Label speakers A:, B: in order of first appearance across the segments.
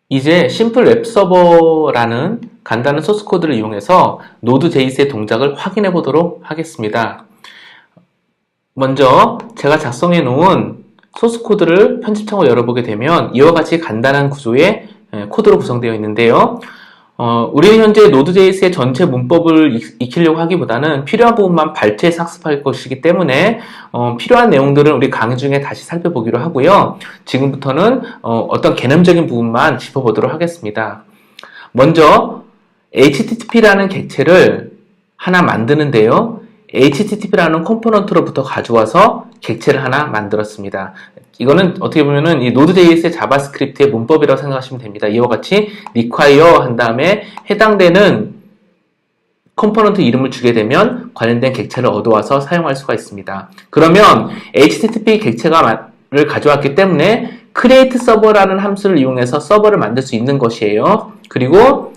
A: 이제 심플 웹서버라는 간단한 소스 코드를 이용해서 Node.js의 동작을 확인해 보도록 하겠습니다. 먼저 제가 작성해 놓은 소스 코드를 편집창으로 열어보게 되면 이와 같이 간단한 구조의 코드로 구성되어 있는데요. 우리는 현재 Node.js의 전체 문법을 익히려고 하기보다는 필요한 부분만 발췌해서 학습할 것이기 때문에 필요한 내용들은 우리 강의 중에 다시 살펴보기로 하고요. 지금부터는 어떤 개념적인 부분만 짚어보도록 하겠습니다. 먼저 HTTP라는 객체를 하나 만드는데요. HTTP라는 컴포넌트로부터 가져와서 객체를 하나 만들었습니다. 이거는 어떻게 보면은 이 Node.js의 자바스크립트의 문법이라고 생각하시면 됩니다. 이와 같이 require 한 다음에 해당되는 컴포넌트 이름을 주게 되면 관련된 객체를 얻어와서 사용할 수가 있습니다. 그러면 HTTP 객체를 가져왔기 때문에 create server라는 함수를 이용해서 서버를 만들 수 있는 것이에요. 그리고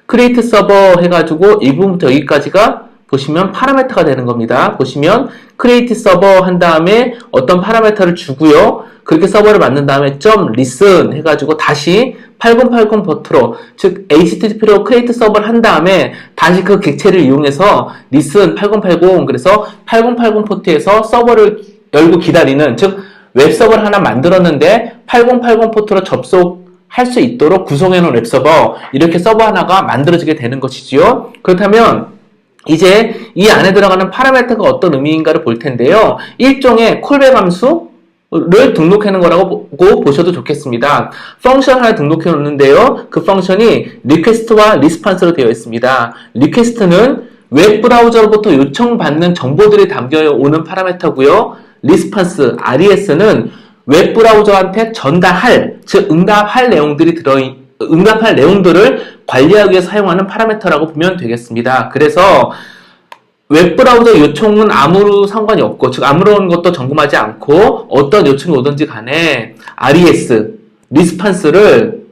A: create server 해가지고 이 부분부터 여기까지가 보시면 파라미터가 되는 겁니다. 보시면 create server 한 다음에 어떤 파라미터를 주고요. 그렇게 서버를 만든 다음에 .listen 해가지고 다시 8080 포트로 즉 HTTP로 create server를 한 다음에 다시 그 객체를 이용해서 listen 8080 그래서 8080 포트에서 서버를 열고 기다리는 즉 웹서버를 하나 만들었는데 8080 포트로 접속할 수 있도록 구성해 놓은 웹서버 이렇게 서버 하나가 만들어지게 되는 것이지요. 그렇다면 이제 이 안에 들어가는 파라미터가 어떤 의미인가를 볼 텐데요. 일종의 콜백 함수를 등록해 놓은 거라고 보셔도 좋겠습니다. 펑션 하나 등록해 놓는데요. 그 펑션이 request와 response로 되어 있습니다. request는 웹 브라우저로부터 요청받는 정보들이 담겨오는 파라미터고요. response, res는 웹 브라우저한테 전달할, 즉 응답할 내용들을 관리하기 위해 사용하는 파라미터라고 보면 되겠습니다. 그래서 웹브라우저 요청은 아무 상관이 없고 즉 아무런 것도 점검하지 않고 어떤 요청이 오든지 간에 res, response를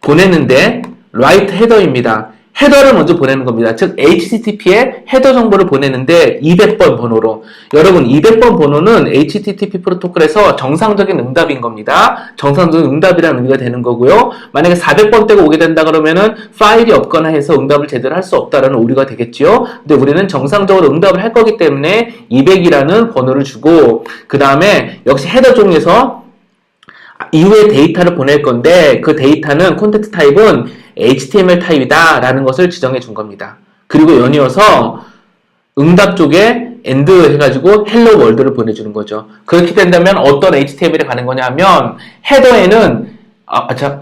A: 보내는데 write 헤더입니다. 헤더를 먼저 보내는 겁니다. 즉 HTTP에 헤더 정보를 보내는데 200번 번호로 여러분 200번 번호는 HTTP 프로토콜에서 정상적인 응답인 겁니다. 정상적인 응답이라는 의미가 되는 거고요. 만약에 400번대가 오게 된다 그러면은 파일이 없거나 해서 응답을 제대로 할 수 없다라는 오류가 되겠죠. 근데 우리는 정상적으로 응답을 할 거기 때문에 200이라는 번호를 주고 그 다음에 역시 헤더 종에서 이후에 데이터를 보낼 건데 그 데이터는 콘텐트 타입은 HTML 타입이다 라는 것을 지정해 준 겁니다. 그리고 연이어서 응답 쪽에 end 해가지고 hello world를 보내주는 거죠. 그렇게 된다면 어떤 HTML이 가는 거냐 하면 헤더에는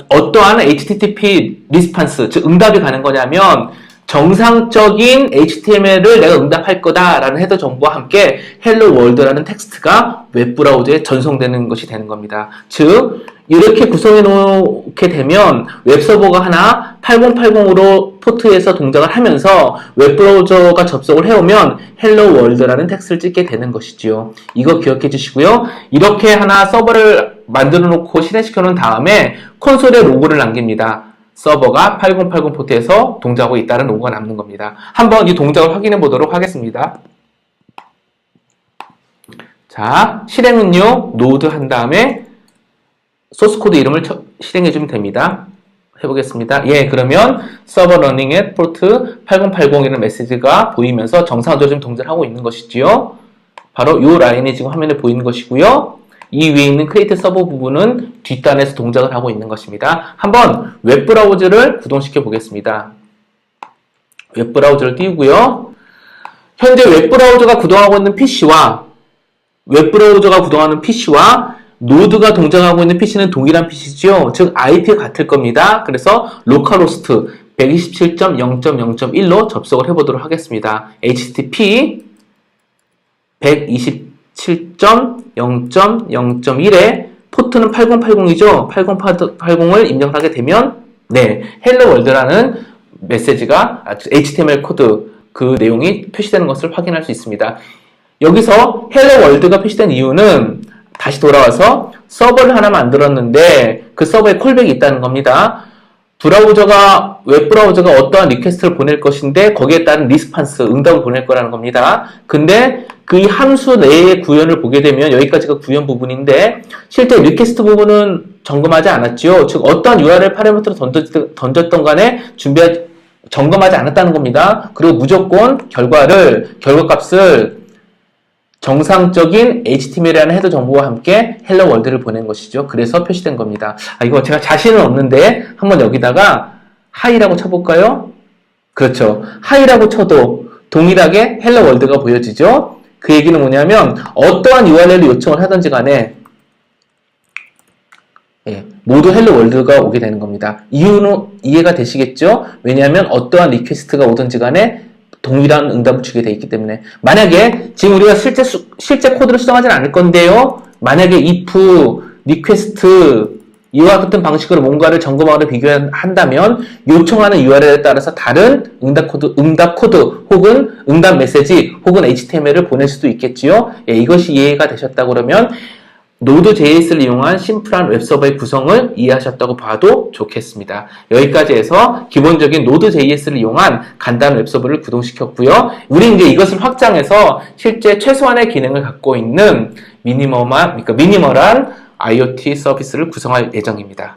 A: 어떠한 HTTP 리스판스 즉 응답이 가는 거냐면 정상적인 HTML을 내가 응답할 거다라는 헤더 정보와 함께 Hello World라는 텍스트가 웹브라우저에 전송되는 것이 되는 겁니다. 즉 이렇게 구성해 놓게 되면 웹서버가 하나 8080으로 포트에서 동작을 하면서 웹브라우저가 접속을 해오면 Hello World라는 텍스트를 찍게 되는 것이지요. 이거 기억해 주시고요. 이렇게 하나 서버를 만들어 놓고 실행시켜 놓은 다음에 콘솔에 로고를 남깁니다. 서버가 8080 포트에서 동작하고 있다는 로고가 남는 겁니다. 한번 이 동작을 확인해 보도록 하겠습니다. 자, 실행은요, 노드 한 다음에 소스 코드 이름을 실행해 주면 됩니다. 해보겠습니다. 예, 그러면 서버 러닝 앳 포트 8080이라는 메시지가 보이면서 정상적으로 지금 동작을 하고 있는 것이지요. 바로 이 라인이 지금 화면에 보이는 것이고요. 이 위에 있는 크리에이트 서버 부분은 뒷단에서 동작을 하고 있는 것입니다. 한번 웹브라우저를 구동시켜 보겠습니다. 웹브라우저를 띄우고요. 현재 웹브라우저가 구동하고 있는 PC와 노드가 동작하고 있는 PC는 동일한 PC죠. 즉 IP가 같을 겁니다. 그래서 로컬호스트 127.0.0.1로 접속을 해보도록 하겠습니다. HTTP 127.0.0.1에 포트는 8080이죠. 8080을 입력하게 되면 네, 헬로 월드라는 메시지가 HTML 코드 그 내용이 표시되는 것을 확인할 수 있습니다. 여기서 헬로 월드가 표시된 이유는 다시 돌아와서 서버를 하나 만들었는데 그 서버에 콜백이 있다는 겁니다. 웹브라우저가 어떠한 리퀘스트를 보낼 것인데 거기에 따른 리스판스, 응답을 보낼 거라는 겁니다. 근데 그 이 함수 내의 구현을 보게 되면 여기까지가 구현 부분인데 실제 리퀘스트 부분은 점검하지 않았죠. 즉 어떠한 URL 파라미터를 던졌던 간에 점검하지 않았다는 겁니다. 그리고 무조건 결과값을 정상적인 HTML이라는 헤더 정보와 함께 헬로 월드를 보낸 것이죠. 그래서 표시된 겁니다. 이거 제가 자신은 없는데 한번 여기다가 하이라고 쳐볼까요? 그렇죠. 하이라고 쳐도 동일하게 헬로 월드가 보여지죠. 그 얘기는 뭐냐면 어떠한 URL을 요청을 하든지 간에 모두 헬로 월드가 오게 되는 겁니다. 이유는 이해가 되시겠죠? 왜냐하면 어떠한 리퀘스트가 오든지 간에 동일한 응답을 주게 되어 있기 때문에. 만약에 지금 우리가 실제 코드를 수정하지는 않을 건데요. 만약에 if, request 이와 같은 방식으로 뭔가를 점검하거나 비교한다면 요청하는 URL에 따라서 다른 응답 코드 혹은 응답 메시지 혹은 HTML을 보낼 수도 있겠지요. 이것이 이해가 되셨다고 그러면 Node.js를 이용한 심플한 웹서버의 구성을 이해하셨다고 봐도 좋겠습니다. 여기까지 해서 기본적인 Node.js를 이용한 간단한 웹서버를 구동시켰고요. 우리 이제 이것을 확장해서 실제 최소한의 기능을 갖고 있는 미니멀한 IoT 서비스를 구성할 예정입니다.